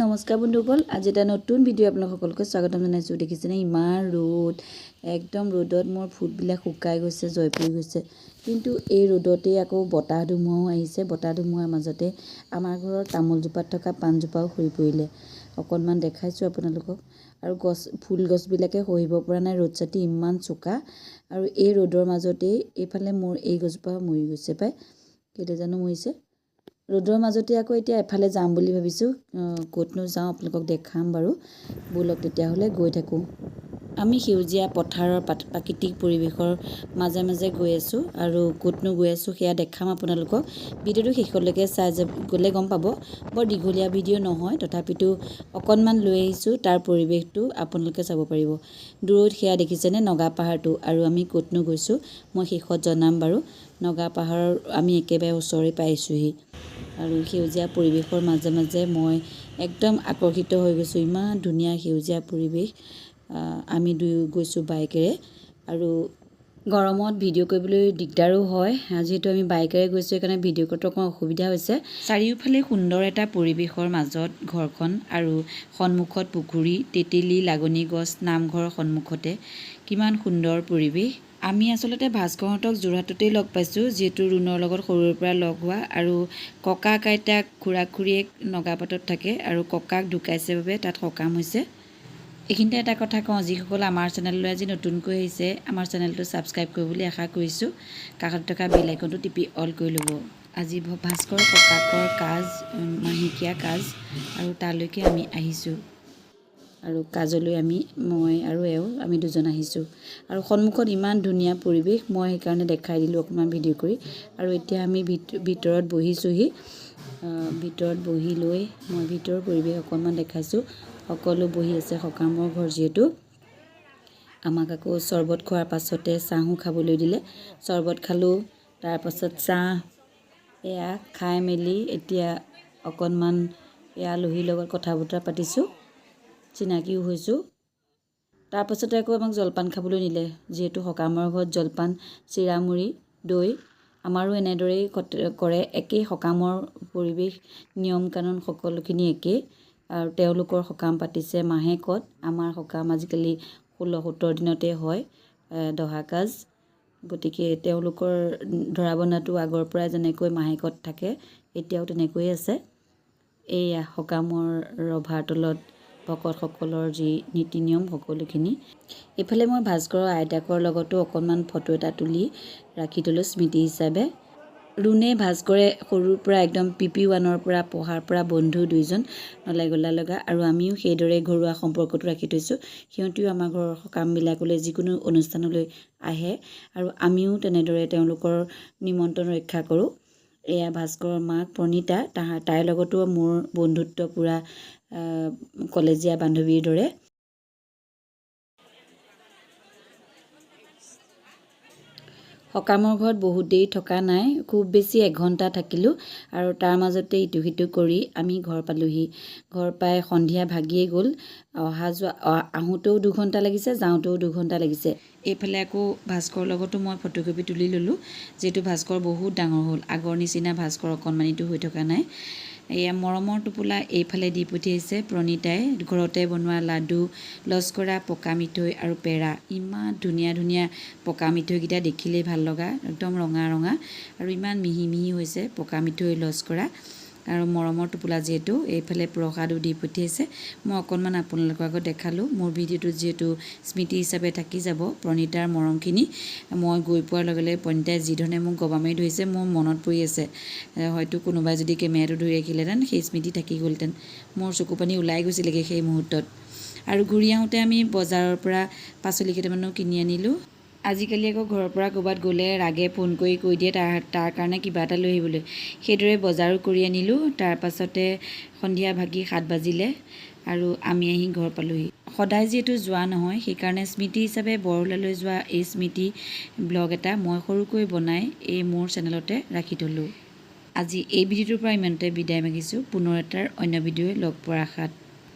নমস্কাৰ বন্ধুসকল, আজি এটা নতুন ভিডিঅ' আপোনালোক সকলোকে স্বাগতম জনাইছোঁ। দেখিছেনে ইমান ৰ'দ, একদম ৰ'দত মোৰ ফুলবিলাক শুকাই গৈছে, জয়পুৰি গৈছে। কিন্তু এই ৰ'দতেই আকৌ বতাহ ধুমুহাও আহিছে। বতাহ ধুমুহাৰ মাজতে আমাৰ ঘৰৰ তামোলজোপাত থকা পাণজোপাও সৰি পৰিলে। অকণমান দেখাইছোঁ আপোনালোকক। আৰু ফুল গছবিলাকে সহিব পৰা নাই, ৰ'দ ছাতি ইমান চোকা। আৰু এই ৰ'দৰ মাজতেই এইফালে মোৰ এই গছজোপা মৰি গৈছে পাই, কেলৈ জানো মৰিছে। ৰ'দৰ মাজতে আকৌ এতিয়া এফালে যাম বুলি ভাবিছোঁ। ক'তনো যাওঁ আপোনালোকক দেখাম বাৰু, ব'লক তেতিয়াহ'লে গৈ থাকোঁ। আমি সেউজীয়া পথাৰৰ প্ৰাকৃতিক পৰিৱেশৰ মাজে মাজে গৈ আছোঁ, আৰু ক'তনো গৈ আছোঁ সেয়া দেখাম আপোনালোকক। ভিডিঅ'টো শেষলৈকে চাই গ'লে গম পাব। বৰ দীঘলীয়া ভিডিঅ' নহয়, তথাপিতো অকণমান লৈ আহিছোঁ, তাৰ পৰিৱেশটো আপোনালোকে চাব পাৰিব। দূৰত সেয়া দেখিছেনে নগা পাহাৰটো, আৰু আমি ক'তনো গৈছোঁ মই শেষত জনাম বাৰু। নগা পাহাৰৰ আমি একেবাৰে ওচৰতে পাইছোঁহি, আৰু সেউজীয়া পৰিৱেশৰ মাজে মাজে মই একদম আকৰ্ষিত হৈ গৈছোঁ। ইমান ধুনীয়া সেউজীয়া পৰিৱেশ। আমি দুয়ো গৈছোঁ বাইকেৰে, আৰু গৰমত ভিডিঅ' কৰিবলৈ দিগদাৰো হয়। যিহেতু আমি বাইকেৰে গৈছোঁ, সেইকাৰণে ভিডিঅ' কৰাটো অকণমান অসুবিধা হৈছে। চাৰিওফালে সুন্দৰ এটা পৰিৱেশৰ মাজত ঘৰখন, আৰু সন্মুখত পুখুৰী, তেতেলী, লাগনি গছ, নামঘৰৰ সন্মুখতে কিমান সুন্দৰ পৰিৱেশ। আমি আচলতে ভাস্কৰহঁতক যোৰহাটতেই লগ পাইছোঁ, যিহেতু ৰুণৰ লগত সৰুৰে পৰা লগ হোৱা, আৰু ককাক আইতাক খুৰা খুৰীয়েক নগাপাতত থাকে, আৰু ককাক ঢুকাইছে বাবে তাত সকাম হৈছে। এইখিনিতে এটা কথা কওঁ, যিসকল আমাৰ চেনেললৈ আজি নতুনকৈ আহিছে, আমাৰ চেনেলটো ছাবস্ক্ৰাইব কৰিব বুলি আশা কৰিছোঁ। কাষত থকা বেল আইকনটো টিপি অল কৰি ল'ব। আজি ভাস্কৰ ককাকৰ কাজ, মাহেকীয়া কাজ, আৰু তালৈকে আমি আহিছোঁ। আৰু কাজলৈ মই আৰু এওঁ আমি দুজন আহিছোঁ। আৰু সন্মুখত ইমান ধুনীয়া পৰিৱেশ, মই সেইকাৰণে দেখাই দিলোঁ অকণমান ভিডিঅ' কৰি। আৰু এতিয়া আমি ভিতৰত বহিছোঁহি। ভিতৰত বহি লৈ মই ভিতৰৰ পৰিৱেশ অকণমান দেখাইছোঁ। সকলো বহি আছে, সকামৰ ঘৰ যিহেতু। আমাক আকৌ চৰ্বত খোৱাৰ পাছতে চাহো খাবলৈ দিলে। চৰ্বত খালোঁ, তাৰপাছত চাহ, এয়া খাই মেলি এতিয়া অকণমান আলহীৰ লগত কথা বতৰা পাতিছোঁ, চিনাকিও হৈছোঁ। তাৰপাছতে আকৌ আমাক জলপান খাবলৈ নিলে, যিহেতু সকামৰ ঘৰত জলপান, চিৰা মুড়ি, দৈ। আমাৰো এনেদৰেই কৰে, একেই সকামৰ পৰিৱেশ, নিয়ম কানুন সকলোখিনি একেই। আৰু তেওঁলোকৰ সকাম পাতিছে মাহেকত, আমাৰ সকাম আজিকালি 16-17 দিনতে হয়, দহা কাজ। গতিকে তেওঁলোকৰ ধৰা বন্ধাটো আগৰ পৰাই যেনেকৈ মাহেকত থাকে, এতিয়াও তেনেকৈয়ে আছে। এইয়া সকামৰ ৰভাৰ তলত ভকতসকলৰ যি নীতি নিয়ম সকলোখিনি। এইফালে মই ভাস্কৰৰ আইতাকৰ লগতো অকণমান ফটো এটা তুলি ৰাখি থ'লোঁ স্মৃতি হিচাপে। ৰুণে ভাস্কৰে সৰুৰ পৰা একদম PP1ৰ পৰা পঢ়াৰ পৰা বন্ধু দুইজন নলাগলা লগা, আৰু আমিও সেইদৰে ঘৰুৱা সম্পৰ্কটো ৰাখি থৈছোঁ। সিহঁতিও আমাৰ ঘৰৰ সকামবিলাকলৈ, যিকোনো অনুষ্ঠানলৈ আহে, আৰু আমিও তেনেদৰে তেওঁলোকৰ নিমন্ত্ৰণ ৰক্ষা কৰোঁ। এয়া ভাস্কৰৰ মাক প্ৰণীতা, তাইৰ লগতো মোৰ বন্ধুত্ব পূৰা কলেজীয়া বান্ধৱীৰ দৰে। সকামৰ ঘৰত বহুত দেৰি থকা নাই, খুব বেছি 1 ঘণ্টা থাকিলোঁ, আৰু তাৰ মাজতে ইটো সিটো কৰি আমি ঘৰ পালোঁহি। ঘৰ পাই সন্ধিয়া ভাগিয়ে গ'ল। আহোঁতেও 2 ঘণ্টা লাগিছে, যাওঁতেও 2 ঘণ্টা লাগিছে। এইফালে আকৌ ভাস্কৰৰ লগতো মই ফটোকপি তুলি ল'লোঁ, যিহেতু ভাস্কৰ বহুত ডাঙৰ হ'ল, আগৰ নিচিনা ভাস্কৰ অকণমানিটো হৈ থকা নাই। এয়া মৰমৰ টোপোলা এইফালে দি পঠিয়াইছে প্ৰণীতাই, ঘৰতে বনোৱা লাডু, লস্কৰা, পকা মিঠৈ আৰু পেৰা। ইমান ধুনীয়া ধুনীয়া পকা মিঠৈকেইটা, দেখিলেই ভাল লগা, একদম ৰঙা ৰঙা, আৰু ইমান মিহি মিহি হৈছে পকা মিঠৈ, লস্কৰা, আৰু মৰমৰ টোপোলা যিহেতু। এইফালে প্ৰসাদো দি পঠিয়াইছে। মই অকণমান আপোনালোকৰ আগত দেখালোঁ। মোৰ ভিডিঅ'টো যিহেতু স্মৃতি হিচাপে থাকি যাব প্ৰণীতাৰ মৰমখিনি। মই গৈ পোৱাৰ লগে লগে প্ৰণীতাই যিধৰণে মোক গবা মাৰি ধৰিছে, মোৰ মনত পৰি আছে। হয়তো কোনোবাই যদি কেমেৰাটো ধৰি ৰাখিলেহেঁতেন, সেই স্মৃতি থাকি গ'লহেঁতেন। মোৰ চকু পানী ওলাই গৈছিলেগৈ সেই মুহূৰ্তত। আৰু ঘূৰি আহোঁতে আমি বজাৰৰ পৰা পাচলি কেইটামানো কিনি আনিলোঁ। আজিকালি আকৌ ঘৰৰ পৰা ক'ৰবাত গ'লে ৰাগে ফোন কৰি কৈ দিয়ে তাৰ কাৰণে কিবা এটা লৈ আহিবলৈ। সেইদৰে বজাৰো কৰি আনিলোঁ। তাৰপাছতে সন্ধিয়া ভাগি 7 বাজিলে, আৰু আমি আহি ঘৰ পালোঁহি। সদায় যিহেতু যোৱা নহয়, সেইকাৰণে স্মৃতি হিচাপে বৰহোলালৈ যোৱা এই স্মৃতি ব্লগ এটা মই সৰুকৈ বনাই এই মোৰ চেনেলতে ৰাখি থ'লোঁ। আজি এই ভিডিঅ'টোৰ পৰা ইমানতে বিদায় মাগিছোঁ। পুনৰ এটাৰ অন্য ভিডিঅ'ই লগ পোৱাৰ আশাত।